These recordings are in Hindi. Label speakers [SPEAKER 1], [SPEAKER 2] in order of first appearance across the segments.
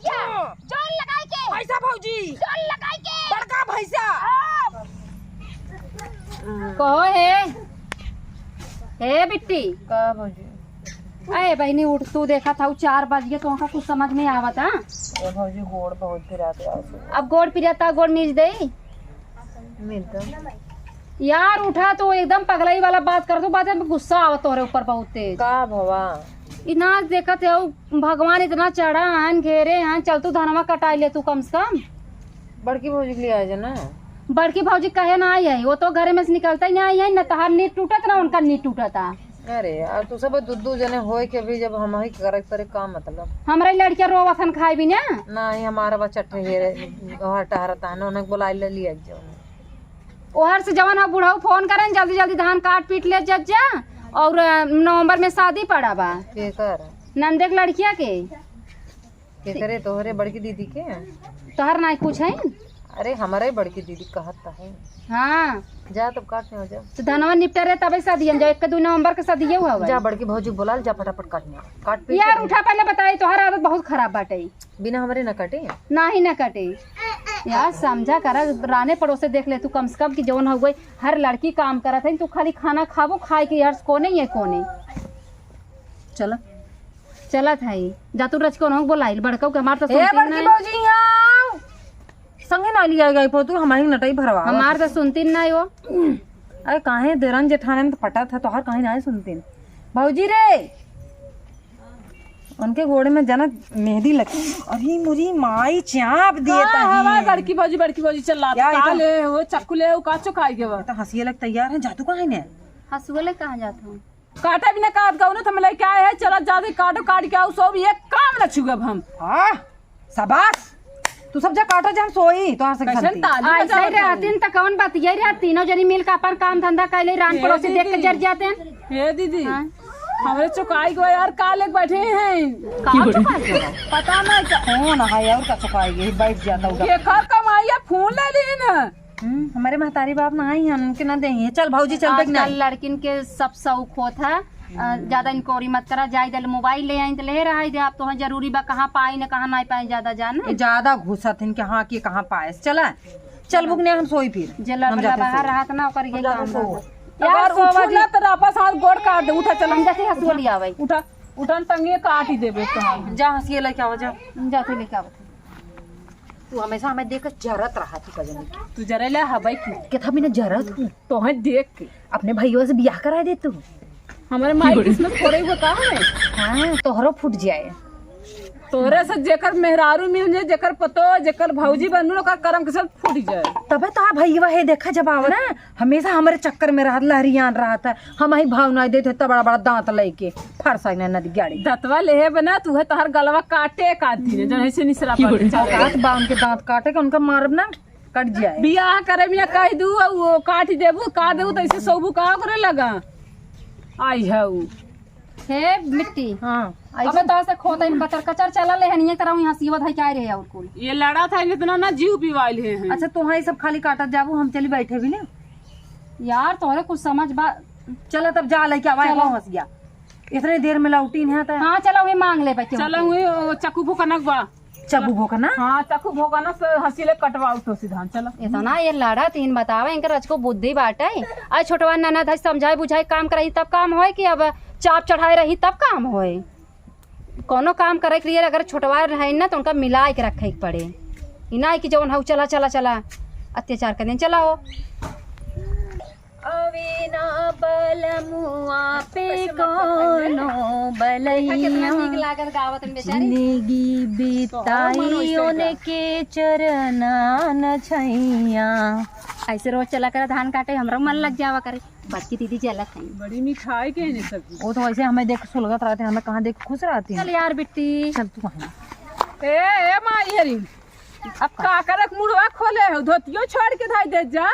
[SPEAKER 1] जोर लगाई के
[SPEAKER 2] पैसा भौजी
[SPEAKER 1] जोर लगाई के
[SPEAKER 2] बड़का भैसा
[SPEAKER 3] कहो हे बिट्टी
[SPEAKER 2] का भौजी
[SPEAKER 3] अरे बहनी उठ तू देखा था 4 बज गए तो कुछ समझ नहीं आवत है।
[SPEAKER 2] ओ भौजी गोड़ बहुत फिराते
[SPEAKER 3] अब गोड़ पिराता गोड़ नीच दे
[SPEAKER 2] मिलता
[SPEAKER 3] यार उठा तो एकदम पगलाई वाला बात कर दो बाद में गुस्सा आवत तोरे ऊपर बहुत तेज
[SPEAKER 2] का भवा
[SPEAKER 3] इतना देखत है भगवान इतना चढ़ा हन घेरे हन चल तू धनवा कटाई ले तू कम से कम।
[SPEAKER 2] बड़की भौजी के लिए आए ना
[SPEAKER 3] बड़की भौजी कहे ना आई है वो तो घर में से निकलता ही नहीं आई है न तहार नीट टूटत ना उनका नीट टूटता।
[SPEAKER 2] अरे यार तू सब दू जने होए के भी जब हम ही करे करे का मतलब
[SPEAKER 3] हमारे लड़कियां रोवत हन खाई भी ना
[SPEAKER 2] नहीं हमारा बच्चा ठहरे और टहरता है ना उन्हें बुला ले लिया जो
[SPEAKER 3] ओहर से जवन हम बुढ़ाऊ फोन करें जल्दी जल्दी धान काट पीट ले जा और नवंबर में शादी पड़ा बा
[SPEAKER 2] के कर
[SPEAKER 3] नंदे के लड़किया के
[SPEAKER 2] करे तोहरे बड़की दीदी के
[SPEAKER 3] तोहर ना कुछ है
[SPEAKER 2] अरे हमारे बड़की दीदी कहता है
[SPEAKER 3] हाँ
[SPEAKER 2] जा तब काटने हो जा
[SPEAKER 3] तो धनवा निपटा रहे तब शादी जाओ 1-2 नवंबर के शादी हुआ
[SPEAKER 2] जा बड़की भौजी बुला जा फटाफट काटने काट पीट
[SPEAKER 3] यार उठा पहले बताई तोहर आदत बहुत खराब बाटे
[SPEAKER 2] बिना हमारे न काटे
[SPEAKER 3] ना ही न कटे यार समझा कर राने पड़ोसे देख ले तू कम से कम की जौन हो गई हर लड़की काम करत है तू खाली खाना खाबो खाए के यार कोने ये कोने
[SPEAKER 2] चल
[SPEAKER 3] चलत है जा तू रच को न बोलाई बड़का के मार तो
[SPEAKER 2] बड़की भौजी आओ संगे ना लिया गई पो तू हमारी नटाई भरवा
[SPEAKER 3] हमार तो सुनती ना वो
[SPEAKER 2] अरे काहे देरन जेठाने में तो पटा था तो हर काहे ना सुनती भौजी रे उनके घोड़े में जाना मेहंदी लगी अरे मुरी माई चाप दिए
[SPEAKER 4] हमारी बड़की भौजी चल रहा ले वो चक्कू ले वो काचो खाई के वो
[SPEAKER 2] तो हंसी लग तैयार है जातू कहाँ ने
[SPEAKER 3] हंसुले कहाँ जाता हूँ
[SPEAKER 4] काटा भी ना काट गऊ ना तो मैं क्या है चला ज्यादा काटो काट के आओ सब ये काम न छुगब हम
[SPEAKER 2] हाँ शाबाश तू सब जा काटो जा हम सोई तो से
[SPEAKER 4] कैसन ताली
[SPEAKER 3] ऐसे ही रहतीन तो कौन बात ये रहा तीनों जनी मिल के अपन काम धंधा कैले रान पड़ोसी देख के जर जाते हैं।
[SPEAKER 4] हे दीदी हमारे चौकाई को यार काले बैठे हैं पता नहीं
[SPEAKER 2] कौन है और का चुकाएगी बैठ जाता होगा
[SPEAKER 4] ये कर कमाइया फोन ले ली ना
[SPEAKER 2] हमारे महतारी बाप ना ही हम उनके ना देंगे चल भौजी चल बैठ ना
[SPEAKER 3] लड़किन के सब शौक होता है ज्यादा इंक्वायरी मत करा जाए दल मोबाइल ले आई तो ले रहा है आप तो जरूरी बा कहाँ पाई न कहाँ नहीं पाए ज्यादा जाना
[SPEAKER 2] ज्यादा घुसा थे कि हाँ की कहाँ पाए चला चल बुकने हम सोई फिर
[SPEAKER 3] जे लड़का बाहर रहा ना ओकर ये काम
[SPEAKER 4] यार उठो ना तो वापस हाथ गोड़ काट दे उठा चल
[SPEAKER 3] हम जाते हंसुली आवे
[SPEAKER 4] उठा उठन टंगे काट ही देबे तो
[SPEAKER 2] जा हंसी लेके आओ जा
[SPEAKER 3] जाते लेके आवत
[SPEAKER 2] तू हमेशा हमें देख जरत रहा थी कजन
[SPEAKER 4] तू जरा ले हवाई की
[SPEAKER 2] के था बिना जरत
[SPEAKER 4] तो है देख के
[SPEAKER 2] अपने भाइयों से ब्याह करा दे तू
[SPEAKER 4] हमारे माई किस्मत थोड़े हुआ का है
[SPEAKER 2] हाँ तोहरो फूट जाए
[SPEAKER 4] तोरे से जेकर मेहरारू मिल जाए जेकर पतो जेकर भौजी बनू का करम के साथ फूट जाए
[SPEAKER 2] तबे तो भैया है देखा जब आओ ना हमेशा हमारे चक्कर में रहा लहरियान रहा था हम ही भाव ना देते इतना बड़ा बड़ा दांत लेके फरसा नदी गाड़ी
[SPEAKER 4] दतवा ले बना तू है तोहर गलवा काटे काटी जो ऐसे निसरा
[SPEAKER 2] काट बा उनके दांत काटे के उनका मारब ना कट जाए
[SPEAKER 4] बियाह करे बिना कह दू वो काट देबू काट देबू तो ऐसे सोबू का करे लगा आई है वो
[SPEAKER 3] हे मिट्टी
[SPEAKER 2] हाँ
[SPEAKER 3] अबे तो से खोता इन बचर कचर चला ले हनिए तरह यहां सीवत है क्या रहे और कुल
[SPEAKER 4] ये लड़ा था इतना ना जीव पीवाइल है
[SPEAKER 2] अच्छा तो हाँ सब खाली काटत जाबू हम चली बैठे भी ना
[SPEAKER 3] यार तोरे कुछ समझ बा
[SPEAKER 2] चलो तब जा लेके आवा हंस गया इतने देर में लौटी नहीं आता
[SPEAKER 3] हाँ चलो वही मांग ले बच्चे
[SPEAKER 4] चलो हुई चक्कू भोकनक बा
[SPEAKER 2] चबू भोकना
[SPEAKER 4] हाँ चक्कू भोकना से हंसी ले कटवाओ तो सीधा चलो
[SPEAKER 3] इतना ये लड़ा तीन बतावा इनकर रचको बुद्धि बाटे आज छोटवा ननद है समझाए बुझाए काम कराई तब काम होए कि अब चाप चढ़ाए रही तब काम होए कोनो काम करे के लिए अगर छोटवा रहे ना तो उनका मिला के रखे के पड़े इना कि जवन हऊ चला चला चला अत्याचार कर दिन चलाओ
[SPEAKER 1] अवेना बलमुआ पे कोनो बलैया जिंदगी बिताई उनके चरना न छैया
[SPEAKER 3] ऐसे रोज चला कर धान काटे हमरा मन लग जावा करे बात की दीदी चलत है
[SPEAKER 4] बड़ी मिठाई के है सब
[SPEAKER 2] वो तो वैसे हमें देख सुलगत रहते हैं हमें कहाँ देख खुश रहती है
[SPEAKER 3] चल यार बिट्टी
[SPEAKER 2] चल तू कहाँ
[SPEAKER 4] ए माई हरी अब का करक मुड़वा खोले हो धोतियो छोड़ के धाई दे जा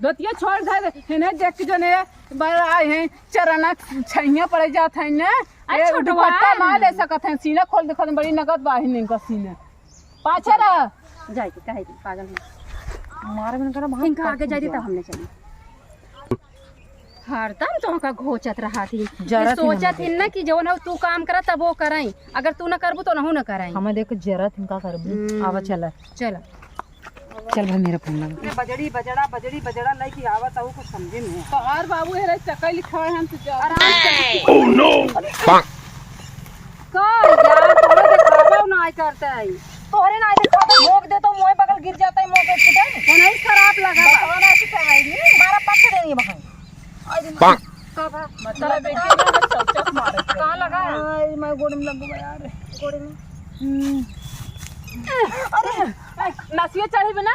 [SPEAKER 4] धोतिया छोड़ दे हेने देख के जने बड़ा है चरना छैया पड़ जात है ने ए दुपट्टा ना ले सकत है सीना खोल देखो बड़ी नगद बाहिन इनका सीना पाछे रह
[SPEAKER 3] जाए के कहे पागल है
[SPEAKER 2] मारे में करा
[SPEAKER 3] इनका आगे जाए तब हमने चली हरदम तो का घोचत रहा थी
[SPEAKER 2] जरा थी
[SPEAKER 3] सोचत हिन ना कि जो ना तू काम करा तब वो कराई, अगर तू ना करबू तो नहू ना कराई।
[SPEAKER 2] हमें देख जरा इनका करबू आवा चल
[SPEAKER 3] चल
[SPEAKER 2] चल भाई मेरा फोन लगा
[SPEAKER 4] बजड़ी बजड़ा लेके आवत हूं कुछ समझे में तो और बाबू हेरे चक्कर लिखा है हम तो आराम से।
[SPEAKER 5] Oh no!
[SPEAKER 3] का यार तोरे दिखावा ना आय करता है
[SPEAKER 2] तोहरे ना देखा तो भोग दे तो मोए बगल गिर जाता है मोके फुटे
[SPEAKER 3] वो नहीं खराब लगा
[SPEAKER 2] बतावा ना ऐसे करवाएगी हमारा पक्ष देंगे बहन
[SPEAKER 5] Bonk!
[SPEAKER 4] मतलब बेटी ना चौचक मारे
[SPEAKER 3] कहां लगा
[SPEAKER 2] आई मैं गोड़ में लगूंगा यार गोड़ में
[SPEAKER 4] नसिया चढ़ी बिना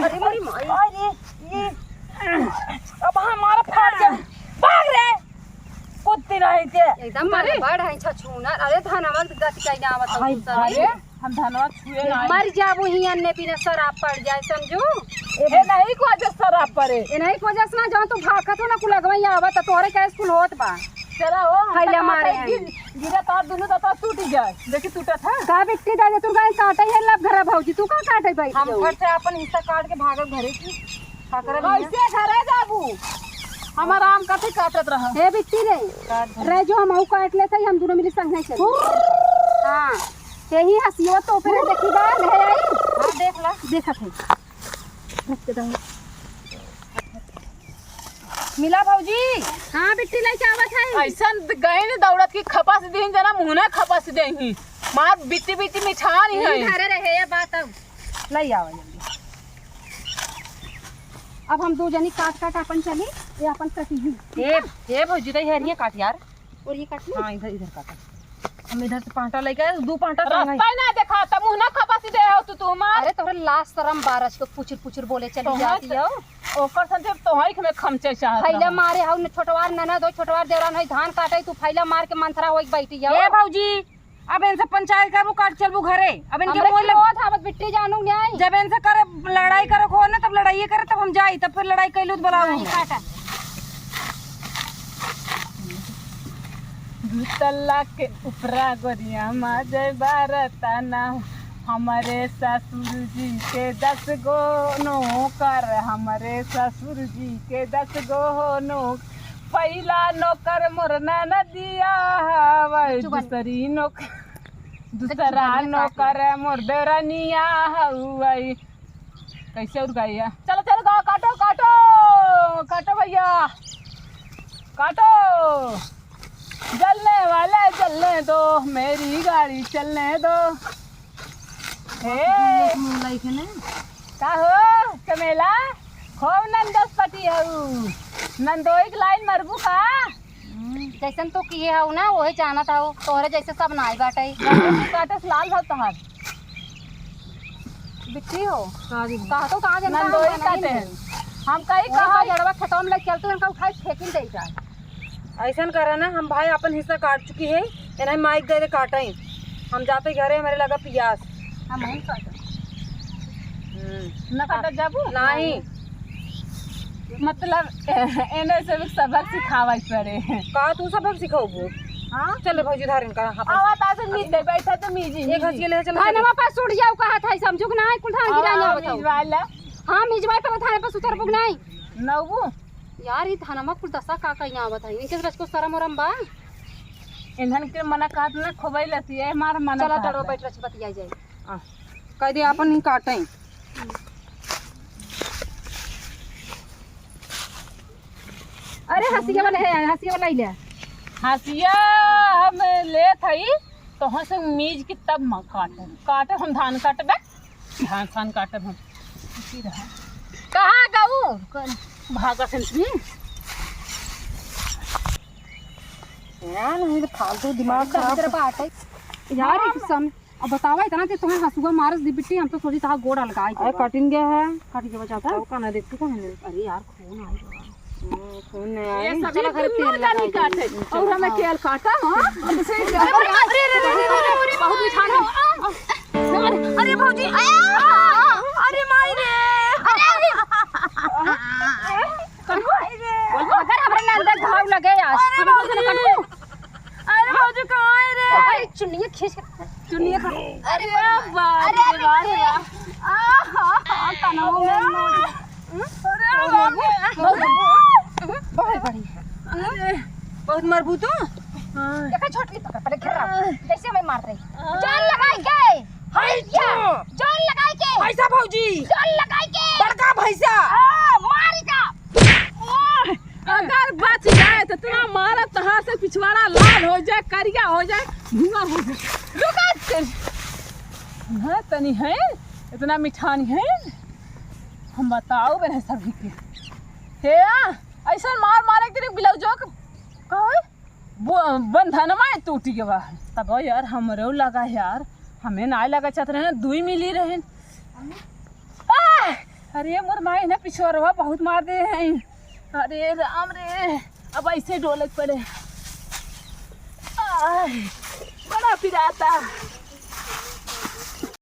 [SPEAKER 2] अरे मेरी माई अरे ये अब हमारा फाड़ जा भाग रे कुत्ती नहीं थे
[SPEAKER 3] एकदम मारे बड़ है छछूना। अरे धनवा गति कहीं ना आवत
[SPEAKER 2] हाय
[SPEAKER 4] अरे हम धनवा छुए ना
[SPEAKER 3] मर जाबू ही अन्ने पीने शराब पड़ जाए समझू।
[SPEAKER 4] ए नहीं को आज शराब परे
[SPEAKER 3] ए नहीं को जस ना जाओ तू भागत हो ना कुल लगवई आवत तोरे का स्कूल होत बा
[SPEAKER 4] चला हो
[SPEAKER 3] खैला मारे हैं।
[SPEAKER 4] गिरा तार दोनों तो टूट जाए देखी टूटा था
[SPEAKER 3] का बिट्टी दे तू गाय काटे है लब घरा भौजी तू का काटे भाई
[SPEAKER 2] हम फट से अपन हिस्सा काट के भागल घरे की का करे
[SPEAKER 4] कैसे घरे जाबू हम आराम करते काटत रहा
[SPEAKER 3] हे बिट्टी रे जो हम काट लेते हम दोनों मिली संग नहीं चल। हां यही हंसियो तो फिर देखी बा ले आई। हां देख ला देखत है रख के दो
[SPEAKER 2] मिला भौजी
[SPEAKER 3] हां बिट्टी लेके आवत है
[SPEAKER 4] ऐसा गए ने दौड़त की खपा से देही जना मुंह खपा से देही मार बिट्टी बिट्टी मिठा नहीं है
[SPEAKER 3] घरे रहे ये बात अब
[SPEAKER 2] ले आवा जल्दी
[SPEAKER 3] अब हम दो जनी काट काट अपन चली ये अपन कटी
[SPEAKER 2] ए भौजी तो हेरिए काट यार
[SPEAKER 3] और ये काट
[SPEAKER 2] हां इधर काटा हम इधर से पांटा लेके दो पांटा
[SPEAKER 4] रास्ता ना देखा त मुंह ना खपा से दे हो तू मार
[SPEAKER 3] अरे तोरे लाश शरम बारस को पुचुर पुचुर बोले चली जाती हो।
[SPEAKER 4] ओकर संते तोहई में खमचे चाहत
[SPEAKER 3] फैला मारे हाउ न छोटवार ननद हो छोटवार देवरान है धान काटे तू फैला मार के मंथरा होई बैठी जाओ।
[SPEAKER 2] ए भौजी अब इनसे पंचायत करबू काट चलबू घरे अब इनके
[SPEAKER 3] हमरे
[SPEAKER 2] बोल
[SPEAKER 3] की होत आवत बिट्टी जानू नहीं
[SPEAKER 2] जब इनसे करे लड़ाई करे हो ना तब लड़ाई करे तब हम जाई तब फिर लड़ाई कैलू तो बुलाऊ
[SPEAKER 3] काटा
[SPEAKER 4] तल्ला के उपरा गोरिया माजे बारताना हमारे ससुर जी के 10 गो नौकर हमारे ससुर जी के 10 गो नौकर पहला नौकर मुरना न दिया हवाई दूसरी नौकर दूसरा नौकर मुर्दरनिया हवाई कैसे उड़ गई है। चलो चलो गाँव काटो काटो काटो भैया काटो जलने वाला चलने दो मेरी गाड़ी चलने दो। हे का हो चमेला खूब नंदस पटी हूँ नंदोई की लाइन मरबू का
[SPEAKER 3] जैसन तो किए हो ना वही जाना था तोहरे जैसे सब नाई बाटे
[SPEAKER 4] काटे से लाल भाव तहार
[SPEAKER 3] बिट्टी हो कहा तो कहाँ जाना
[SPEAKER 4] नंदोई काटे हैं हम कहीं
[SPEAKER 3] कहा
[SPEAKER 4] कहा
[SPEAKER 3] जड़वा खेतों में चल तू इनका उठाई फेंकिन दे जा
[SPEAKER 2] ऐसा करा ना हम भाई अपन हिस्सा काट चुकी है इन्हें माइक दे दे काटा ही हम जाते घरे हमारे लगा प्यास
[SPEAKER 3] हम नहीं काटा
[SPEAKER 4] न काटा जाबू
[SPEAKER 2] नहीं
[SPEAKER 4] मतलब एने से भी सबक सिखावा पड़े
[SPEAKER 2] का तू सबक सिखाओ
[SPEAKER 4] हाँ
[SPEAKER 2] चल भौजी धारण का
[SPEAKER 4] आवाज आ से मीज दे बैठा तो मीजी
[SPEAKER 2] एक हंसी ले चल
[SPEAKER 3] हां नवा पास सुड़ जाओ कहा था समझो कि नहीं कुल धान गिरा जाओ
[SPEAKER 4] मीज वाला
[SPEAKER 3] हां मिजवाई पर थाने पर सुतर बुक नहीं
[SPEAKER 4] नवू
[SPEAKER 3] यार ये धानमा कुल दसा का कहीं आवत है इनके रच को शरम उरम बा
[SPEAKER 4] इन्हन के मना काट ना खोबै लती है मार मना
[SPEAKER 3] चला डरो बैठ रच बतिया जाए
[SPEAKER 2] कह दे अपन ही काटे
[SPEAKER 3] अरे हंसी वाला है हंसी वाला ले
[SPEAKER 4] हसिया हम ले थई तो हम से मीज की तब म काटे हम धान काटबे धान काटब हम कहाँ गऊ भागा सेंसनी
[SPEAKER 2] यार नहीं तो फालतू दिमाग खराब
[SPEAKER 3] तेरे बात है यार सम अब बतावा इतना ते तुम्हें हंसुआ मारस दी बिट्टी हम तो सोची था गोड़ लगाई
[SPEAKER 2] अरे कटिंग गया है
[SPEAKER 3] काटी के बचाता
[SPEAKER 2] तो का ना देखती कहां है
[SPEAKER 3] अरे यार खून आई
[SPEAKER 2] खून नहीं
[SPEAKER 4] ये
[SPEAKER 2] आई
[SPEAKER 4] सब घर तेल नहीं काटे और हमें केल काटा हां अरे बहुत मिठाई
[SPEAKER 2] अरे भौजी अरे माई रे
[SPEAKER 3] अगर हमरे नंदे घाव लगे आज हम
[SPEAKER 2] अरे भौजी कहां है रे
[SPEAKER 3] अरे चुन्नी खींच
[SPEAKER 4] चुनिए का
[SPEAKER 3] अरे बाप रे बाप तनाव में
[SPEAKER 2] बहुत बढ़िया। बहुत मरबू तू।
[SPEAKER 3] देखा छोटी पकड़ पड़े घेरा जैसे मैं मार रही जान लगाई के हैया जान लगाई के
[SPEAKER 2] भैसा भौजी
[SPEAKER 3] जान लगाई के
[SPEAKER 2] बड़का भैसा
[SPEAKER 3] मारी का
[SPEAKER 4] अगर बच जाए तो इतना मारा तहां से पिछवाड़ा लाल हो जाए, करिया हो जाए, धुआं हो जाए। रुका है तनी है इतना मिठानी है। हम बताओ बने सभी के हे ऐसा मार मारे के ब्लाउजो कहे बंधन में टूट गया है। तब यार हमरो लगा यार, हमें ना लगा चाहते रहे, दुई मिली रहे। अरे मोर माई ने पिछोरवा बहुत मार दे हैं। अरे राम रे, अब ऐसे डोलक पड़े बड़ा पिराता।